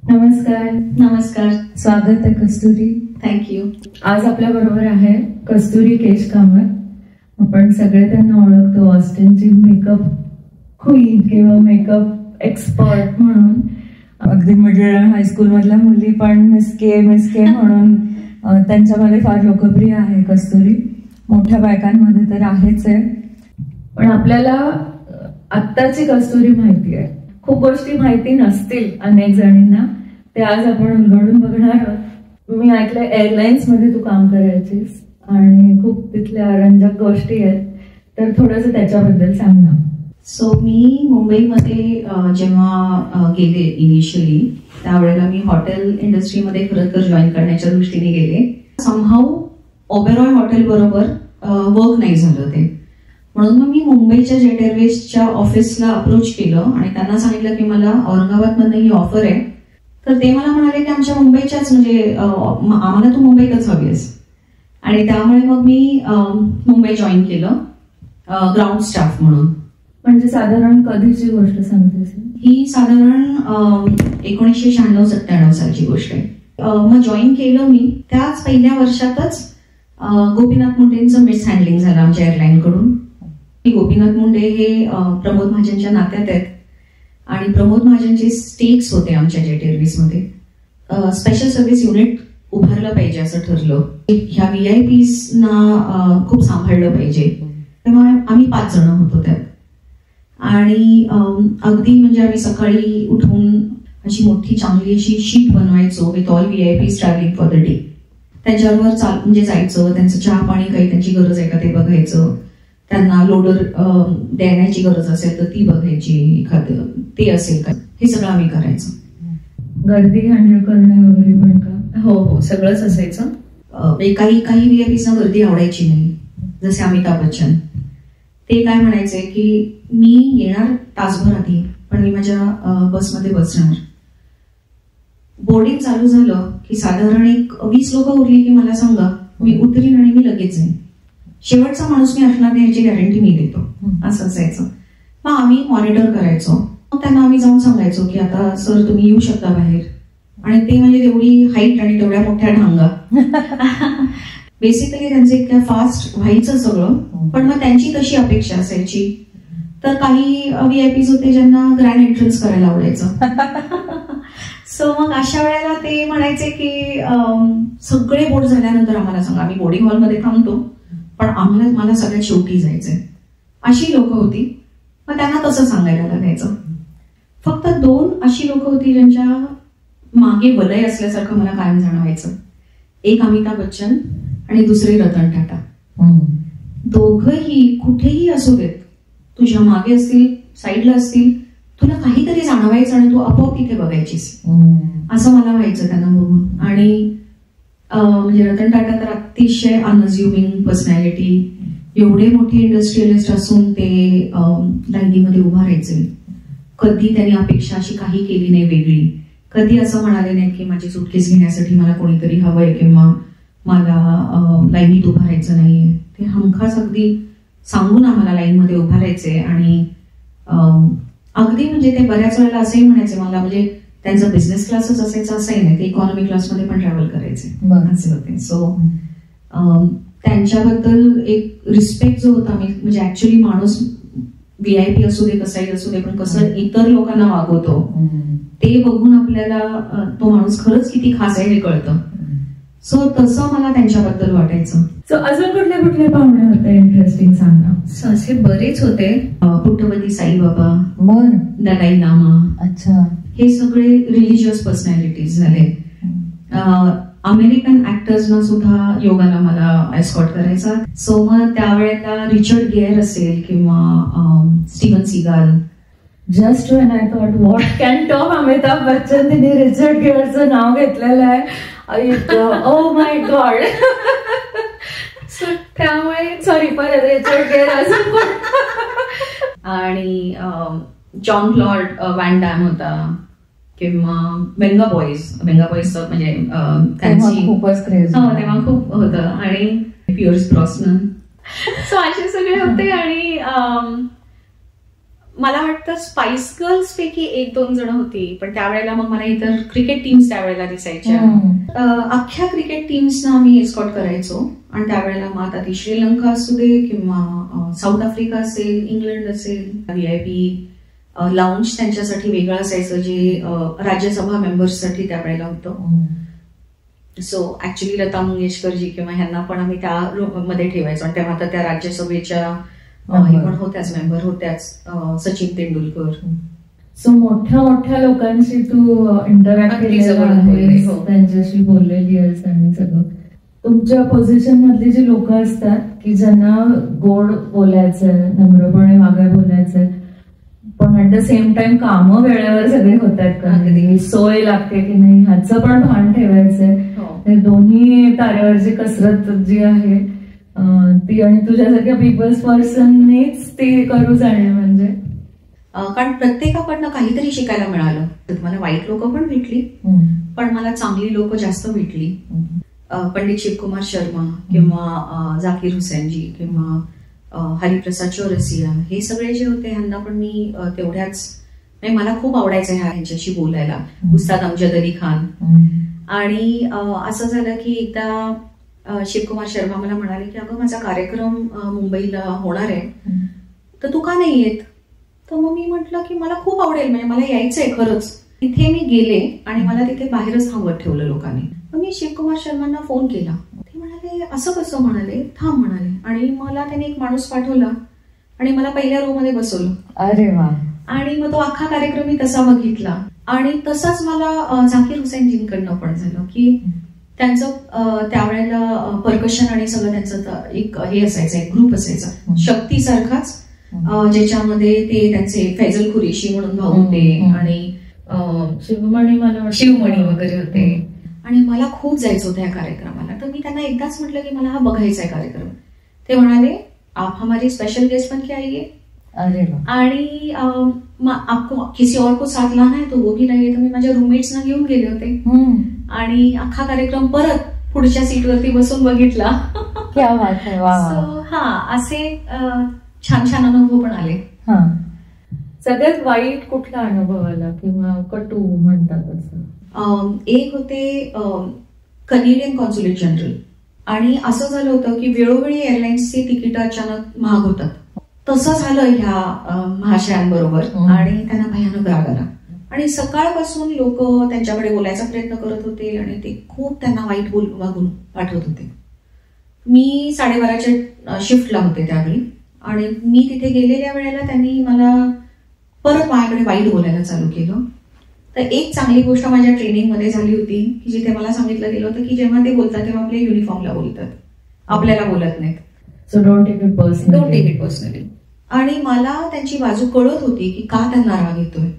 नमस्कार. नमस्कार. स्वागत आहे कस्तुरी. थँक्यू. आज आपल्या बरोबर आहे कस्तुरी केश कामत. आपण सगळे त्यांना ओळखतो ऑस्टिनची मेकअप क्वीन किंवा मेकअप एक्सपर्ट म्हणून. अगदी मिडल हायस्कूल मधल्या मुली पण मिस्के म्हणून त्यांच्यामध्ये फार लोकप्रिय आहे कस्तुरी. मोठ्या बायकांमध्ये तर आहेच आहे. पण आपल्याला आत्ताची कस्तुरी माहिती आहे. खूप गोष्टी माहिती नसतील अनेक जणींना, ते आज आपण उलगडून बघणार आहोत. मी ऐकलं एअरलाईन्स मध्ये तू काम करायचीस आणि खूप तिथल्या रंजक गोष्टी आहेत, तर थोडंसं त्याच्याबद्दल सांग ना. सो मी मुंबईमध्ये जेव्हा गेले इनिशियली, त्यावेळेला मी हॉटेल इंडस्ट्रीमध्ये खरं तर जॉईन करण्याच्या दृष्टीने गेले. समहाऊ ओबेरॉय हॉटेल बरोबर वर्क नाही झालं ते, म्हणून मग मी मुंबईच्या जेट एअरवेजच्या ऑफिसला अप्रोच केलं आणि त्यांना सांगितलं की मला औरंगाबादमधनं ही ऑफर आहे. तर ते मला म्हणाले की आमच्या मुंबईच्याच, म्हणजे आम्हाला तू मुंबईतच हवी आहेस. आणि त्यामुळे मग मी मुंबई जॉईन केलं ग्राउंड स्टाफ म्हणून. म्हणजे साधारण कधीची गोष्ट सांगतेस? ही साधारण 1996-97 सालची गोष्ट आहे. मग जॉईन केलं मी. त्याच पहिल्या वर्षातच गोपीनाथ मुंडेंचं मिस हँडलिंग झालं आमच्या एअरलाईन कडून. गोपीनाथ मुंडे हे प्रमोद महाजनच्या नात्यात आहेत आणि प्रमोद महाजनचे स्टेक्स होते आमच्या जेट एअरवेज मध्ये. स्पेशल सर्व्हिस युनिट उभारलं पाहिजे असं ठरलं. ह्या VIPs ना खूप सांभाळलं पाहिजे. तेव्हा आम्ही 5 जण होतो त्यात. आणि अगदी म्हणजे आम्ही सकाळी उठून अशी मोठी चांगली अशी शीट बनवायचो with all VIPs travelling for the day. त्यांच्यावर म्हणजे जायचं, त्यांचं चहा पाणी काही त्यांची गरज आहे का ते बघायचं, त्यांना लोडर देण्याची गरज असेल तर ती बघायची, एखादं ते असेल का, हे सगळं आम्ही करायचं. गर्दी हँडल करणं वगैरे पण का? हो, सगळंच असायचं. काही VIPs ना गर्दी आवडायची नाही, जसे अमिताभ बच्चन. ते काय म्हणायचे की मी येणार तासभर आधी, पण मी माझ्या बसमध्ये बसणार. बोर्डिंग चालू झालं की साधारण 20 लोक उरली की मला सांगा, मी उतरीन आणि मी लगेच जाईन. शेवटचा माणूस मी असणार नाही याची गॅरंटी मी देतो, असं असायचं. मग आम्ही मॉनिटर करायचो. मग त्यांना आम्ही जाऊन सांगायचो की आता सर तुम्ही येऊ शकता बाहेर. आणि ते म्हणजे तेवढी हाईट आणि तेवढ्या मोठ्या ढांगा. बेसिकली त्यांचं इतक्या फास्ट व्हायचं सगळं, पण मग त्यांची तशी अपेक्षा असायची. तर काही VIPs होते ज्यांना ग्रँड एंट्रन्स करायला आवडायचं. सो मग अशा वेळेला ते म्हणायचे की सगळे बोर्ड झाल्यानंतर आम्हाला सांगा, आम्ही बोर्डिंग हॉलमध्ये थांबतो, पण मला सगळ्यात शेवटी जायचंय. अशी लोक होती. मग त्यांना तसं सांगायला लागायचं. फक्त 2 अशी लोक होती ज्यांच्या मागे वलय असल्यासारखं मला कायम जाणवायचं. एक अमिताभ बच्चन आणि दुसरे रतन टाटा. दोघंही कुठेही असू देत, तुझ्या मागे असतील, साईडला असतील, तुला काहीतरी जाणवायचं आणि तू आपोआप तिथे बघायचीस, असं मला व्हायचं त्यांना बघून. आणि म्हणजे रतन टाटा तर अतिशय अनअज्युमिंग पर्सनॅलिटी. एवढे मोठे इंडस्ट्रियलिस्ट असून ते लाईनीमध्ये उभा राहायचे. कधी त्यांनी अपेक्षा अशी काही केली नाही वेगळी. कधी असं म्हणाले नाही की माझी सुटकेस घेण्यासाठी मला कोणीतरी हवंय किंवा मला लाईनीत उभा राहायचं नाहीये. ते हमखास अगदी सांगून आम्हाला लाईनमध्ये उभा राहायचे. आणि अगदी म्हणजे ते बऱ्याच वेळेला असंही म्हणायचे मला, म्हणजे त्यांचा बिझनेस क्लासच असायचा असंही नाही, ते इकॉनॉमी क्लासमध्ये पण ट्रॅव्हल करायचे असे होते. सो त्यांच्याबद्दल एक रिस्पेक्ट जो होता, म्हणजे ऍक्च्युली माणूस VIP असू दे कसाही असू दे, पण कसं इतर लोकांना वागवतो ते बघून आपल्याला तो माणूस खरंच किती खास आहे हे कळतं. सो तसं मला त्यांच्याबद्दल वाटायचं. सो अजून कुठले कुठले पाहुणे होते इंटरेस्टिंग सांगा? असे बरेच होते. पुट्टपदी साईबाबा, दलाई लामा. अच्छा. हे सगळे रिलिजियस पर्सनॅलिटीज झाले. अमेरिकन ऍक्टर्सना सुद्धा योगाला मला एस्कॉर्ट करायचा. सो मग त्यावेळेला रिचर्ड गेअर असेल किंवा Steven Seagal. Just when I thought what can top Amitabh Bachchan, तिने रिचर्ड गेअरचं नाव घेतलेलं आहे. Oh my God. त्यामुळे सॉरी परत रिचर्ड गेअर असं पण. आणि जॉन क्लॉड व्हॅन डॅम होता किंवा बेंगा बॉईज म्हणजे त्यांची खूपच क्रेज तेव्हा खूप होतं. आणि पियर्स ब्रॉस्नन. सो असे सगळे होते. आणि मला वाटतं स्पाइस गर्ल्स पैकी 1-2 जण होती, पण त्यावेळेला मग मला इतर क्रिकेट टीम्स त्यावेळेला दिसायच्या. अख्ख्या क्रिकेट टीम्सना आम्ही एस्कॉर्ट करायचो. आणि त्यावेळेला मग आता ती श्रीलंका असू दे किंवा साऊथ आफ्रिका असेल, इंग्लंड असेल, VIP लाऊंज त्यांच्यासाठी वेगळं असायचं जे राज्यसभा मेंबर्ससाठी त्यावेळेला होतं. सो ऍक्च्युली लता मंगेशकरजी किंवा ह्यांना पण आम्ही त्या मध्ये ठेवायचो. आणि तेव्हा तर त्या राज्यसभेच्या पण होत्याच, मेंबर होत्याच, सचिन तेंडुलकर. सो मोठ्या मोठ्या लोकांशी तू इंटरॅक्ट केलेलं आहेस, त्यांच्याशी बोललेली आहेस. आणि सगळं तुमच्या पोझिशन मधली जी लोक असतात की ज्यांना गोड बोलायचंय, नम्रपणे वागाय बोलायचंय, पण ऍट द सेम टाइम कामं वेळेवर सगळे होतात का, सोय लागते की नाही ह्याचं पण भान ठेवायचंय. दोन्ही तारेवरची कसरत जी आहे ती आणि तुझ्यासारख्या पीपल्स पर्सननेच ती करू जाणे म्हणजे. कारण प्रत्येकाकडनं काहीतरी शिकायला मिळालं. मला वाईट लोक पण भेटली, पण मला चांगली लोक जास्त भेटली. पंडित शिवकुमार शर्मा किंवा जाकीर हुसेनजी किंवा हरिप्रसाद चौरसिया, हे सगळे जे होते ह्यांना पण मी तेवढ्याच, मला खूप आवडायचं ह्यांच्याशी बोलायला. उस्ताद अमजद अली खान. आणि असं झालं की एकदा शिवकुमार शर्मा मला म्हणाले की अगं माझा कार्यक्रम मुंबईला होणार आहे, तर तू का नाही येत. तर मग मी म्हटलं की मला खूप आवडेल, म्हणजे मला यायचंय खरंच. तिथे मी गेले आणि मला तिथे बाहेरच थांबवत ठेवलं लोकांनी. मग मी शिवकुमार शर्मांना फोन केला. ते म्हणाले असं कसं, म्हणाले थांब म्हणाले. आणि मला त्याने एक माणूस पाठवला आणि मला पहिल्या रो मध्ये बसवलं. अरे वा. आणि मग तो अख्खा कार्यक्रम मी तसा बघितला. आणि तसंच मला झाकीर हुसेनजींकडनं पण झालं की त्यांचं त्यावेळेला परकशन आणि सगळं त्यांचं एक हे असायचं, एक ग्रुप असायचा शक्तीसारखाच, ज्याच्यामध्ये ते त्यांचे फैजल कुरेशी म्हणून भाऊ होते आणि शिवमणी वगैरे होते. आणि मला खूप जायचं होतं या कार्यक्रमाला. तर मी त्यांना एकदाच म्हटलं की मला हा बघायचा आहे कार्यक्रम. ते म्हणाले आप हमारी स्पेशल गेस्ट बन के आइए. आणि आपको किसी और को साथ लाना है तो वो भी लाइए. तर मी माझ्या रूममेट्सना घेऊन गेले होते आणि अख्खा कार्यक्रम परत पुढच्या सीटवरती बसून बघितला. असे छान छान अनुभव पण आले. सगळ्यात वाईट कुठला अनुभव आला किंवा कटू म्हणतात असं? एक होते कनेडियन कॉन्सुलेट जनरल. आणि असं झालं होतं की वेळोवेळी एअरलाईन्सची तिकीट अचानक महाग होतात. तसं झालं ह्या महाशयांबरोबर. आणि त्यांना भयानक राग आला आणि सकाळपासून लोक त्यांच्याकडे बोलायचा प्रयत्न करत होते आणि ते खूप त्यांना वाईट वागून पाठवत होते. मी 12:30च्या शिफ्टला होते त्यावेळी. आणि मी तिथे गेलेल्या वेळेला त्यांनी मला परत माझ्याकडे वाईट बोलायला चालू केलं. तर एक चांगली गोष्ट माझ्या ट्रेनिंगमध्ये झाली होती की जिथे मला सांगितलं गेलं होतं की जेव्हा ते बोलतात तेव्हा आपल्या युनिफॉर्मला बोलतात, आपल्याला बोलत नाहीत. So don't take it personally. आणि मला त्यांची बाजू कळत होती की का त्यांना राग येतोय.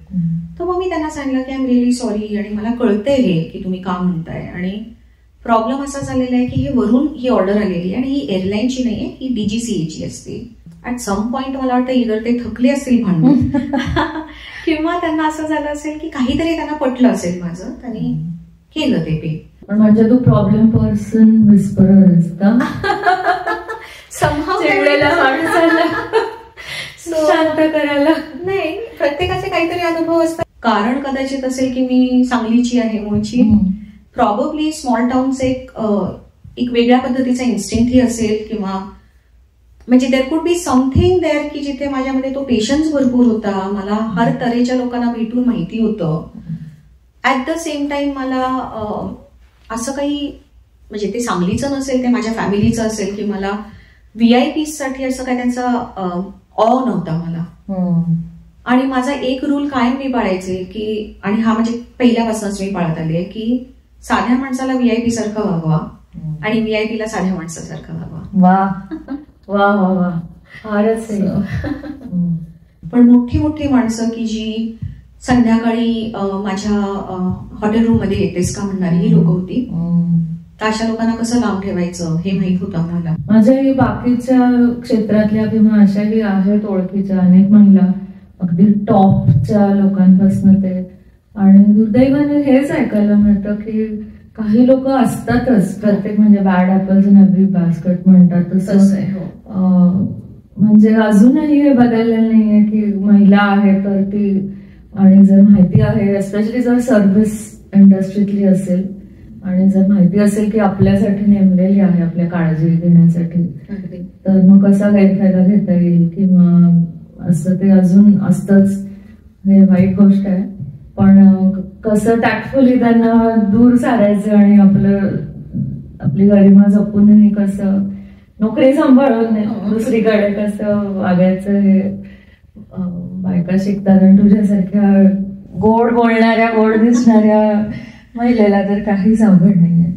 तर मग मी त्यांना सांगितलं की आय एम रिअली सॉरी आणि मला कळतंय हे की तुम्ही का म्हणताय. आणि प्रॉब्लेम असा झालेला आहे की हे वरून ही ऑर्डर आलेली आणि ही एअरलाईनची नाहीये, ही DGCAची असते. ऍट सम पॉइंट मला वाटतं इतर ते थकले असतील भांडून किंवा त्यांना असं झालं असेल की काहीतरी त्यांना पटलं असेल माझं, त्यांनी केलं ते पे. पण म्हणजे तू प्रॉब्लेम पर्सन विस्परर का शांत करायला? नाही, प्रत्येकाचे काहीतरी अनुभव असतात. कारण कदाचित असेल की मी सांगलीची आहे मूळची. प्रॉबब्ली स्मॉल टाउनचे एक वेगळ्या पद्धतीचा इन्स्टिंक्टही असेल किंवा म्हणजे there could be something there की जिथे माझ्यामध्ये तो पेशन्स भरपूर होता. मला हर तऱ्हेच्या लोकांना भेटून माहिती होतं. ऍट द सेम टाइम मला असं काही म्हणजे ते सांगलीचं नसेल, ते माझ्या फॅमिलीचं असेल की मला VIP साठी असं काय त्यांचा ऑ नव्हता मला. आणि माझा एक रूल कायम मी पाळायचे की, आणि हा म्हणजे पहिल्यापासूनच मी पाळत आले की साध्या माणसाला VIP सारखं वागवा आणि VIP ला साध्या माणसासारखं वागवा. वा वा वा वा, फारच. पण मोठी मोठी माणसं की जी संध्याकाळी माझ्या हॉटेल रूम मध्ये येतेस का म्हणणारी ही लोक होती. तर अशा लोकांना कसं लांब ठेवायचं हे माहित होतं मला. माझ्याही बाकीच्या क्षेत्रातल्या किंवा अशाही आहेत ओळखीच्या अनेक महिला, अगदी टॉपच्या लोकांपासून ते. आणि दुर्दैवाने हेच ऐकायला मिळतं की काही लोक असतातच, प्रत्येक म्हणजे bad apples in every basket म्हणतात तसं. म्हणजे अजूनही हे बदललेलं नाहीये की महिला आहे तर ती, आणि जर माहिती आहे एस्पेशली जर सर्व्हिस इंडस्ट्रीतली असेल आणि जर माहिती असेल की आपल्यासाठी नेमलेली आहे आपल्या काळजी घेण्यासाठी, तर मग कसा गैरफायदा घेता येईल किंवा असं ते अजून असतंच. हे वाईट गोष्ट आहे, पण कसं टॅक्टफुली त्यांना दूर सारायचं आणि आपली गरिमा जपूनही कसं नोकरी सांभाळून दुसरीकडे कसं वागायचं हे बायका शिकतात. आणि तुझ्यासारख्या गोड बोलणाऱ्या गोड दिसणाऱ्या महिलेला तर काहीच अवघड नाहीये.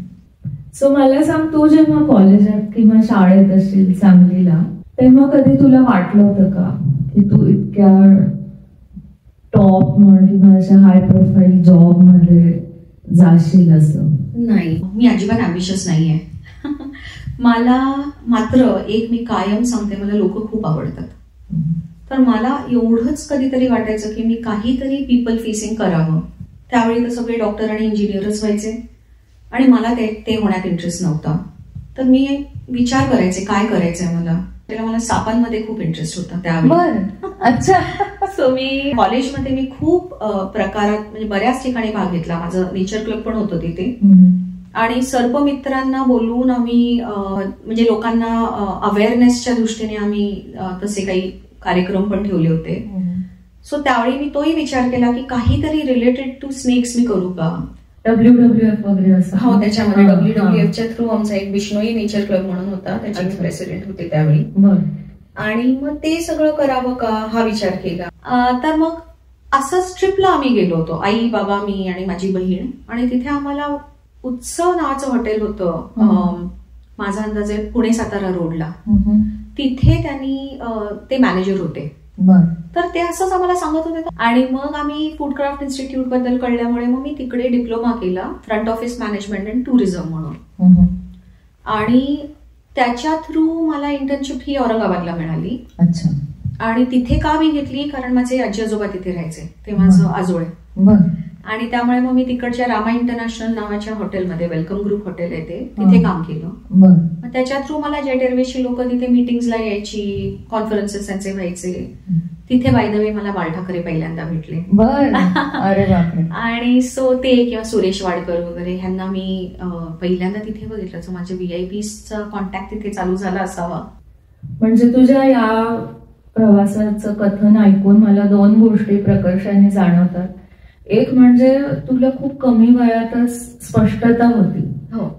सो मला सांग, तू जेव्हा कॉलेजात किंवा शाळेत असशील सांगलीला, तेव्हा कधी तुला वाटलं होतं का की तू इतक्या टॉप म्हण किंवा अशा हाय प्रोफाईल जॉब मध्ये जाशील? असं नाही, मी अजिबात अॅम्बिशियस नाहीये. मला मात्र एक मी कायम सांगते, मला लोक खूप आवडतात. तर मला एवढंच कधीतरी वाटायचं की मी काहीतरी पीपल फेसिंग करावं. त्यावेळी तर सगळे डॉक्टर आणि इंजिनियरच व्हायचे आणि मला ते होण्यात इंटरेस्ट नव्हता. तर मी विचार करायचे काय करायचंय मला. त्याला मला सापांमध्ये खूप इंटरेस्ट होता त्यावेळी. अच्छा. सो मी कॉलेजमध्ये मी खूप प्रकारात म्हणजे बऱ्याच ठिकाणी भाग घेतला. माझं नेचर क्लब पण होतं तिथे आणि सर्पमित्रांना बोलवून आम्ही म्हणजे लोकांना अवेअरनेसच्या दृष्टीने आम्ही तसे काही कार्यक्रम पण ठेवले होते. सो त्यावेळी मी तोही विचार केला की काहीतरी रिलेटेड टू स्नेक्स मी करू का. WWF वगैरे असं. हो, त्याच्यामध्ये WWFच्या थ्रू आमचा एक बिश्नोई नेचर क्लब म्हणून होता, त्याचे मी प्रेसिडेंट होते त्यावेळी. आणि मग ते सगळं करावं का हा विचार केला. तर मग असंच ट्रिपला आम्ही गेलो होतो, आई बाबा मी आणि माझी बहीण. आणि तिथे आम्हाला उत्सव नावाचं हॉटेल होतं, माझा अंदाज आहे पुणे सातारा रोडला. तिथे त्यांनी ते मॅनेजर होते. तर ते असंच आम्हाला सांगत होते. आणि मग आम्ही फूड क्राफ्ट इन्स्टिट्यूट बद्दल कळल्यामुळे मग मी तिकडे डिप्लोमा केला, front office management and tourism म्हणून. आणि त्याच्या थ्रू मला इंटर्नशिप ही औरंगाबादला मिळाली. अच्छा. आणि तिथे का मी घेतली, कारण माझे आजी आजोबा तिथे राहायचे, ते माझं आजोळ. आणि त्यामुळे मग मी तिकडच्या रामा इंटरनॅशनल नावाच्या हॉटेलमध्ये, वेलकम ग्रुप हॉटेल आहे ते, तिथे काम केलं. मग त्याच्या थ्रू मला जेट एअरवेजची लोक तिथे मीटिंग्सला यायची, कॉन्फरन्सेस त्यांचे व्हायचे. तिथे बाय द वे मला बाळ ठाकरे पहिल्यांदा भेटले. आणि सो ते किंवा सुरेश वाडकर वगैरे ह्यांना मी पहिल्यांदा तिथे बघितलं. सो माझ्या VIPचा कॉन्टॅक्ट तिथे चालू झाला असावा. म्हणजे तुझ्या या प्रवासाचं कथन ऐकून मला दोन गोष्टी प्रकर्षाने जाणवतात. एक म्हणजे तुला खूप कमी वयातच स्पष्टता होती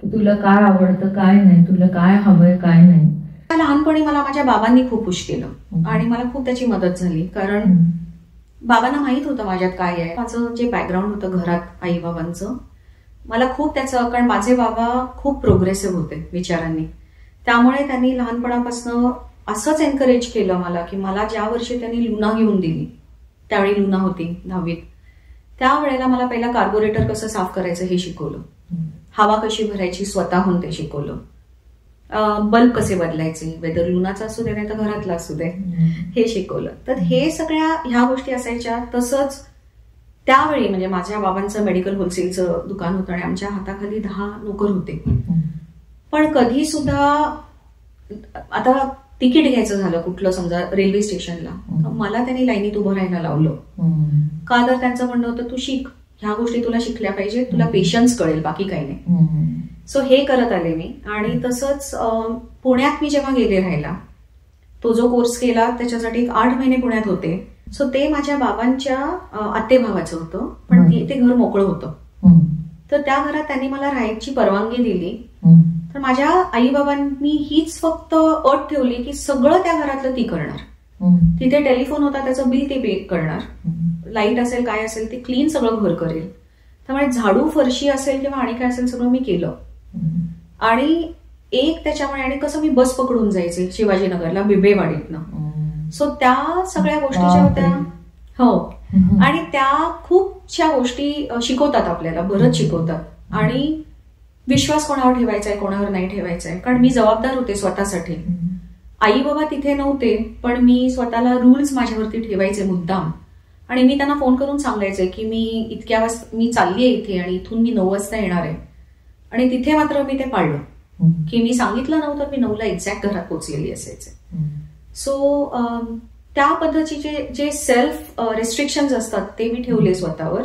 की तुला काय आवडतं काय नाही, तुला काय हवंय काय नाही. लहानपणी मला माझ्या बाबांनी खूप पुश केलं आणि मला खूप त्याची मदत झाली, कारण बाबांना माहित होतं माझ्यात काय आहे. माझं जे बॅकग्राऊंड होतं घरात आई बाबांचं, मला खूप त्याचं, कारण माझे बाबा खूप प्रोग्रेसिव्ह होते विचारांनी. त्यामुळे त्यांनी लहानपणापासून असंच एनकरेज केलं मला की मला ज्या वर्षी त्यांनी लुना घेऊन दिली, त्यावेळी लुना होती 10वीत, त्यावेळेला मला पहिला कार्बोरेटर कसं साफ करायचं हे शिकवलं, हवा कशी भरायची स्वतःहून ते शिकवलं, बल्ब कसे बदलायचे, वेदर लुनाचा असू दे नाही तर घरातला असू दे, हे शिकवलं. तर हे सगळ्या ह्या गोष्टी असायच्या. तसंच त्यावेळी म्हणजे माझ्या बाबांचं मेडिकल होलसेलचं दुकान होतं आणि आमच्या हाताखाली 10 नोकर होते. पण कधी सुद्धा आता तिकीट घ्यायचं झालं कुठलं समजा रेल्वे स्टेशनला, तर मला त्यांनी लाईनीत उभं राहायला लावलं. का तर त्यांचं म्हणणं होतं तू शिक, ह्या गोष्टी तुला शिकल्या पाहिजे, तुला पेशन्स कळेल, बाकी काही नाही. सो हे करत आले मी. आणि तसंच पुण्यात मी जेव्हा गेले राहायला, तो जो कोर्स केला त्याच्यासाठी 8 महिने पुण्यात होते. सो ते माझ्या बाबांच्या आत्तेभावाचं होतं, पण ते घर मोकळं होतं. तर त्या घरात त्यांनी मला राहायची परवानगी दिली. तर माझ्या आई बाबांनी हीच फक्त अट ठेवली की सगळं त्या घरातलं ती करणार. तिथे टेलिफोन होता, त्याचं बिल ते पे करणार, लाईट असेल काय असेल ते क्लीन सगळं घर करेल. त्यामुळे झाडू फरशी असेल किंवा आणि काय असेल सगळं मी केलं. आणि एक त्याच्यामुळे, आणि कसं मी बस पकडून जायचे शिवाजीनगरला बिबेवाडीतनं. सो त्या सगळ्या गोष्टी ज्या होत्या, हो, आणि त्या खूपशा गोष्टी शिकवतात आपल्याला, बरंच शिकवतात. आणि विश्वास कोणावर ठेवायचा आहे कोणावर नाही ठेवायचा आहे, कारण मी जबाबदार होते स्वतःसाठी. आई बाबा तिथे नव्हते, पण मी स्वतःला रूल्स माझ्यावरती ठेवायचे मुद्दाम. आणि मी त्यांना फोन करून सांगायचे की मी इतक्या वाजता मी चालली आहे इथे आणि इथून मी 9 वाजता येणार आहे. आणि तिथे मात्र मी ते पाळलं की मी सांगितलं नव्हतं, मी 9ला एक्झॅक्ट घरात पोहोचलेली असायचे. सो त्या पद्धतीचे जे सेल्फ रेस्ट्रिक्शन्स असतात ते मी ठेवले स्वतःवर.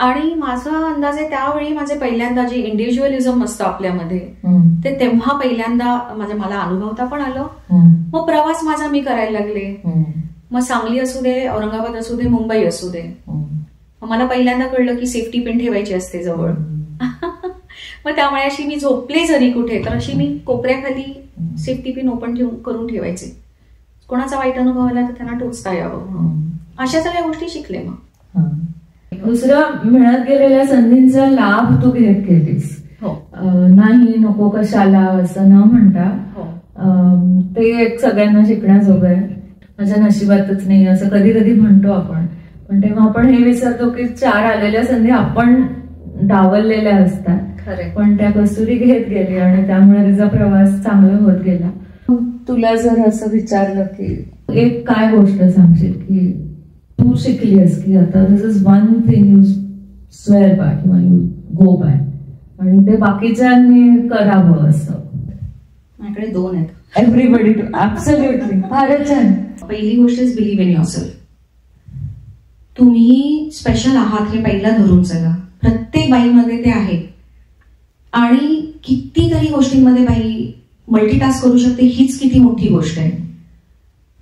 आणि माझा अंदाज आहे त्यावेळी माझे पहिल्यांदा जे इंडिव्हिज्युअलिझम असतं आपल्यामध्ये ते तेव्हा पहिल्यांदा मला अनुभवता पण आलं. मग प्रवास माझा मी करायला लागले. मग सांगली असू दे, औरंगाबाद असू दे, मुंबई असू दे. मला पहिल्यांदा कळलं की सेफ्टी पिन ठेवायची असते जवळ. मग त्यामुळे अशी मी झोपले जरी कुठे तर अशी मी कोपऱ्याखाली सेफ्टी पिन ओपन करून ठेवायचे. कोणाचा वाईट अनुभव आला तर त्यांना टोचता यावं म्हणून. अशा सगळ्या गोष्टी शिकले. मग दुसरं मिळत गेलेल्या संधींचा लाभ तू घेत गेलीस. नाही नको कशाला असं न म्हणता ते एक सगळ्यांना शिकण्याजोगं आहे. माझ्या नशिबातच नाही असं कधी कधी म्हणतो आपण, पण तेव्हा आपण हे विसरतो की 4 आलेल्या संधी आपण डावललेल्या असतात. पण त्या कस्तुरी घेत गेली आणि त्यामुळे तिचा प्रवास चांगला होत गेला. तुला जर असं विचारलं की एक काय गोष्ट सांगशील की तू शिकलीस की आता this is one thing you swear by किंवा यू गो बाय आणि ते बाकीच्यांनी करावं असं? माझ्याकडे 2 आहेत. Everybody too absolutely. फारच छान. पहिली गोष्ट इज बिलीव्ह इन युअरसेल्फ. तुम्ही स्पेशल आहात हे पहिला धरून चला. प्रत्येक बाईमध्ये ते आहे. आणि कितीतरी गोष्टींमध्ये बाई मल्टीटास्क करू शकते. हीच किती मोठी गोष्ट आहे.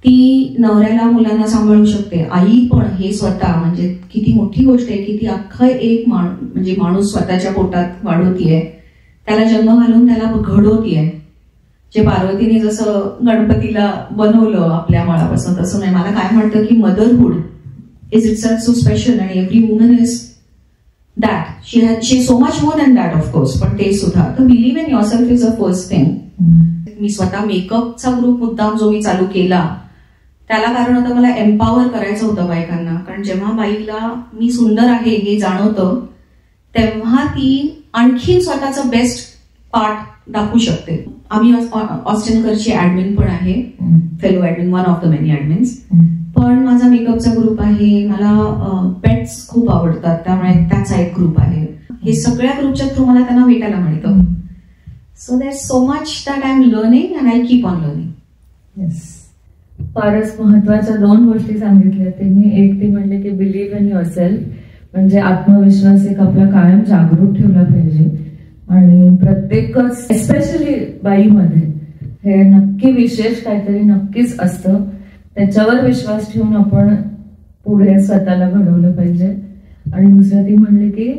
ती नवऱ्याला मुलांना सांभाळू शकते. आई पण हे स्वतः म्हणजे किती मोठी गोष्ट आहे की ती अख्खं एक म्हणजे माणूस स्वतःच्या पोटात वाढवतीये. त्याला जन्म घालून त्याला घडवतीये. जे पार्वतीने जसं गणपतीला बनवलं आपल्या मळापासून तसं नाही. मला काय म्हणतं की motherhood is itself so special आणि every woman is that. She so much more than that of course. पण ते सुद्धा तर believe in yourself is a first thing. मी स्वतः मेकअपचा ग्रुप मुद्दाम जो मी चालू केला त्याला कारण होतं मला एम्पॉवर करायचं होतं बायकांना. कारण जेव्हा बाईला मी सुंदर आहे हे जाणवतं तेव्हा ती आणखी स्वतःचं बेस्ट पार्ट दाखवू शकते. आम्ही ऑस्टिनकरची ऍडमिन पण आहे, fellow admin, one of the many admins. पण माझा मेकअपचा ग्रुप आहे. मला पेट्स खूप आवडतात त्यामुळे त्याचा एक ग्रुप आहे. हे सगळ्या ग्रुपच्या थ्रू मला त्यांना भेटायला मिळतं. So there so much that I am learning and I keep on learning. Yes. फारच महत्वाच्या 2 गोष्टी सांगितल्या त्यांनी. एक ती म्हणले की बिलीव्ह इन युअरसेल्फ म्हणजे आत्मविश्वास एक आपला कायम जागरूक ठेवला पाहिजे. आणि प्रत्येकच एस्पेशली बाईमध्ये हे नक्की विशेष काहीतरी नक्कीच असतं. त्याच्यावर विश्वास ठेवून आपण पुढे स्वतःला घडवलं पाहिजे. आणि दुसरं ती म्हणली की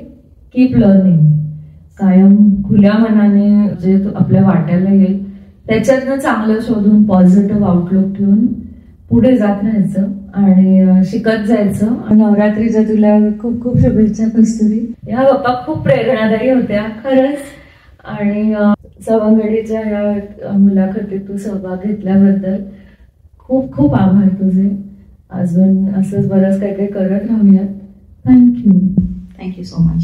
कीप लर्निंग. कायम खुल्या मनाने जे आपल्या वाट्याला येईल त्याच्यातनं चांगलं शोधून पॉझिटिव्ह आउटलुक ठेवून पुढे जात राहायचं आणि शिकत जायचं. नवरात्रीच्या तुला खूप खूप शुभेच्छा कस्तुरी. या गप्पा खूप प्रेरणादायी होत्या खरंच. आणि सवंगडीच्या या मुलाखतीत तू सहभाग घेतल्याबद्दल खूप खूप आभार तुझे. अजून असंच बरंच काही काही करत राहूयात. थँक्यू. Thank you so much.